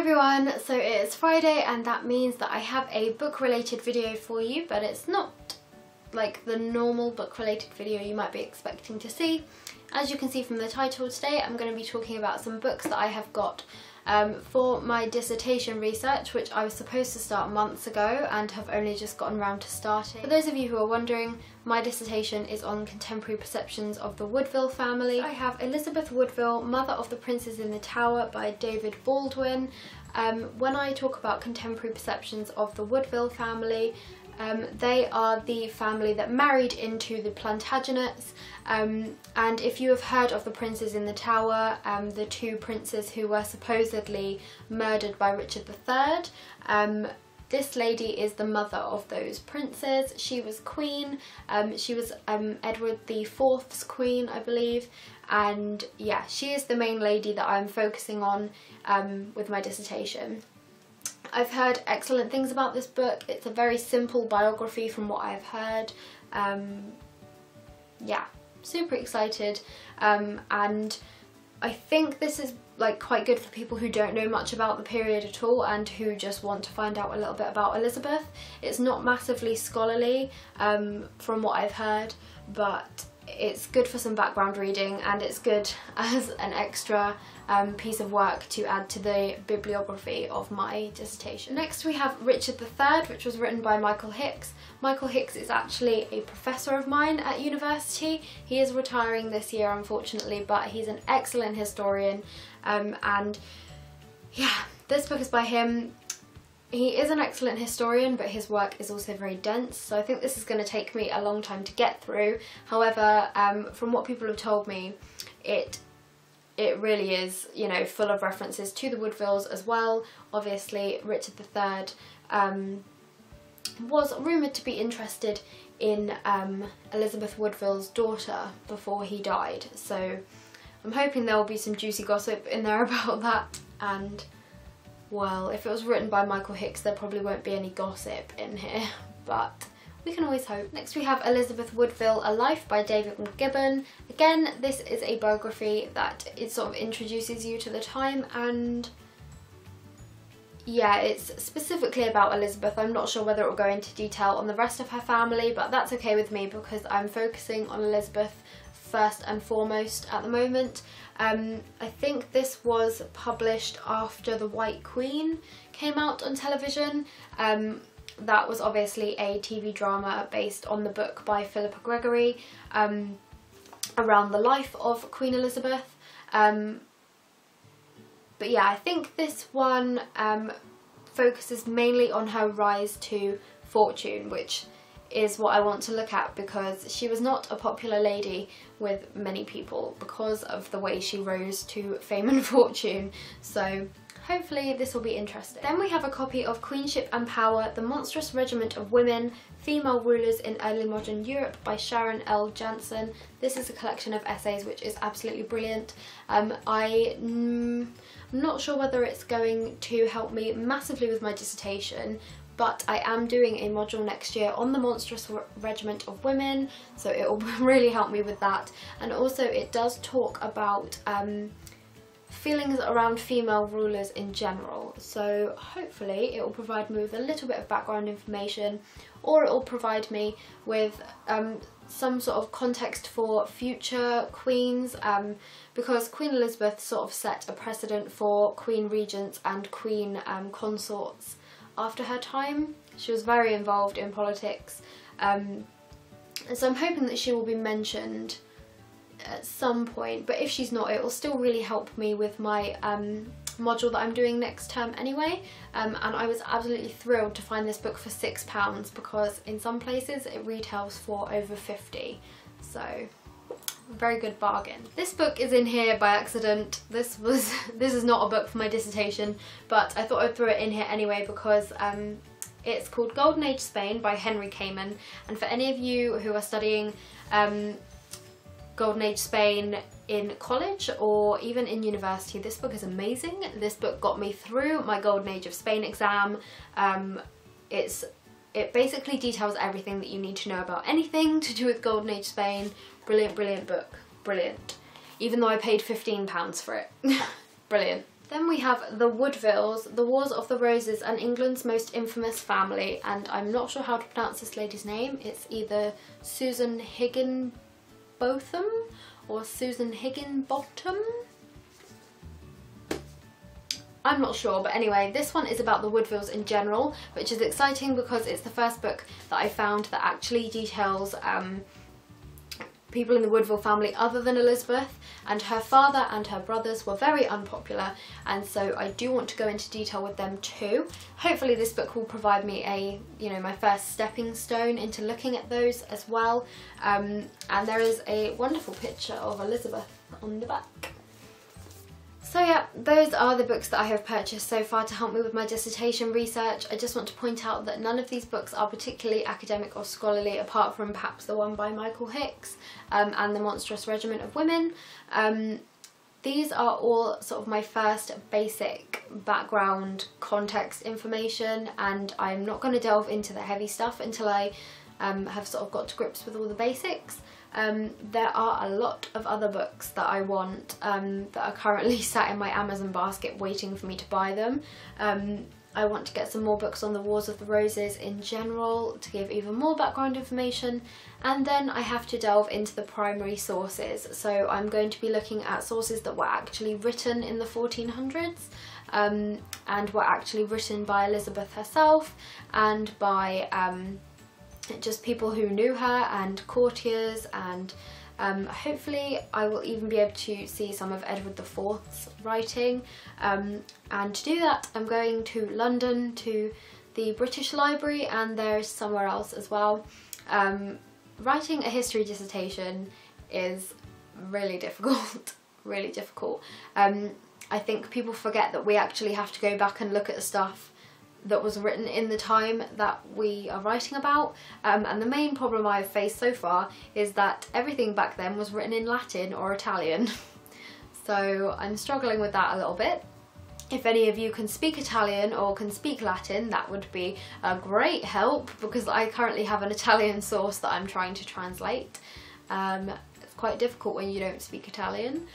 everyone, so it's Friday and that means that I have a book related video for you, but it's not like the normal book related video you might be expecting to see. As you can see from the title, today I'm going to be talking about some books that I have got for my dissertation research, which I was supposed to start months ago and have only just gotten around to starting. For those of you who are wondering, my dissertation is on contemporary perceptions of the Woodville family. I have Elizabeth Woodville, Mother of the Princes in the Tower by David Baldwin. When I talk about contemporary perceptions of the Woodville family, they are the family that married into the Plantagenets, and if you have heard of the Princes in the Tower, the two princes who were supposedly murdered by Richard III, this lady is the mother of those princes. She was queen, she was Edward IV's queen, I believe, and yeah, she is the main lady that I'm focusing on with my dissertation. I've heard excellent things about this book. It's a very simple biography from what I've heard. Yeah, super excited, and I think this is like quite good for people who don't know much about the period at all and who just want to find out a little bit about Elizabeth. It's not massively scholarly from what I've heard, but it's good for some background reading and it's good as an extra piece of work to add to the bibliography of my dissertation. Next we have Richard III, which was written by Michael Hicks. Michael Hicks is actually a professor of mine at university. He is retiring this year unfortunately, but he's an excellent historian, and yeah, this book is by him. He is an excellent historian, but his work is also very dense, so I think this is going to take me a long time to get through. However, from what people have told me, it really is, you know, full of references to the Woodvilles as well. Obviously, Richard III was rumoured to be interested in Elizabeth Woodville's daughter before he died, so I'm hoping there will be some juicy gossip in there about that. And well, if it was written by Michael Hicks, there probably won't be any gossip in here, but we can always hope. Next we have Elizabeth Woodville, A Life by David Gibbon. Again, this is a biography that it sort of introduces you to the time, and yeah, it's specifically about Elizabeth. I'm not sure whether it will go into detail on the rest of her family, but that's okay with me because I'm focusing on Elizabeth first and foremost at the moment. I think this was published after The White Queen came out on television. That was obviously a TV drama based on the book by Philippa Gregory around the life of Queen Elizabeth. But yeah, I think this one focuses mainly on her rise to fortune, which is what I want to look at because she was not a popular lady with many people because of the way she rose to fame and fortune. So hopefully this will be interesting. Then we have a copy of Queenship and Power, The Monstrous Regiment of Women, Female Rulers in Early Modern Europe by Sharon L. Jansen. This is a collection of essays which is absolutely brilliant. I'm not sure whether it's going to help me massively with my dissertation, but I am doing a module next year on the Monstrous Regiment of Women, so it will really help me with that. And also it does talk about feelings around female rulers in general, so hopefully it will provide me with a little bit of background information, or it will provide me with some sort of context for future queens, because Queen Elizabeth sort of set a precedent for queen regents and queen consorts after her time. She was very involved in politics, and so I'm hoping that she will be mentioned at some point, but if she's not, it will still really help me with my module that I'm doing next term anyway. And I was absolutely thrilled to find this book for £6 because in some places it retails for over 50, so very good bargain. This book is in here by accident. This is not a book for my dissertation, but I thought I'd throw it in here anyway because it's called Golden Age Spain by Henry Kamen, and for any of you who are studying Golden Age Spain in college or even in university, this book is amazing. This book got me through my Golden Age of Spain exam. It basically details everything that you need to know about anything to do with Golden Age Spain. Brilliant, brilliant book. Brilliant. Even though I paid £15 for it. Brilliant. Then we have The Woodvilles, The Wars of the Roses and England's Most Infamous Family, and I'm not sure how to pronounce this lady's name. It's either Susan Higginbotham or Susan Higginbottom. I'm not sure, but anyway, this one is about the Woodvilles in general, which is exciting because it's the first book that I found that actually details people in the Woodville family other than Elizabeth, and her father and her brothers were very unpopular, and so I do want to go into detail with them too. Hopefully this book will provide me a, my first stepping stone into looking at those as well. And there is a wonderful picture of Elizabeth on the back. So yeah, those are the books that I have purchased so far to help me with my dissertation research. I just want to point out that none of these books are particularly academic or scholarly, apart from perhaps the one by Michael Hicks and The Monstrous Regiment of Women. These are all sort of my first basic background context information, and I'm not going to delve into the heavy stuff until I have sort of got to grips with all the basics. There are a lot of other books that I want that are currently sat in my Amazon basket waiting for me to buy them. I want to get some more books on the Wars of the Roses in general to give even more background information, and then I have to delve into the primary sources. So I'm going to be looking at sources that were actually written in the 1400s and were actually written by Elizabeth herself and by just people who knew her and courtiers, and hopefully I will even be able to see some of Edward IV's writing, and to do that I'm going to London to the British Library, and there's somewhere else as well. Writing a history dissertation is really difficult, really difficult. I think people forget that we actually have to go back and look at the stuff that was written in the time that we are writing about, and the main problem I've faced so far is that everything back then was written in Latin or Italian. So I'm struggling with that a little bit. If any of you can speak Italian or can speak Latin, that would be a great help, because I currently have an Italian source that I'm trying to translate. It's quite difficult when you don't speak Italian.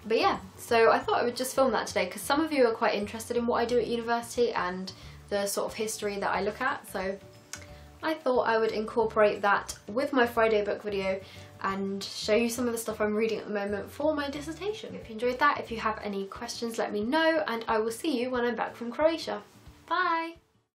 But yeah, so I thought I would just film that today because some of you are quite interested in what I do at university and the sort of history that I look at, so I thought I would incorporate that with my Friday book video and show you some of the stuff I'm reading at the moment for my dissertation. If you enjoyed that, if you have any questions, let me know, and I will see you when I'm back from Croatia. Bye!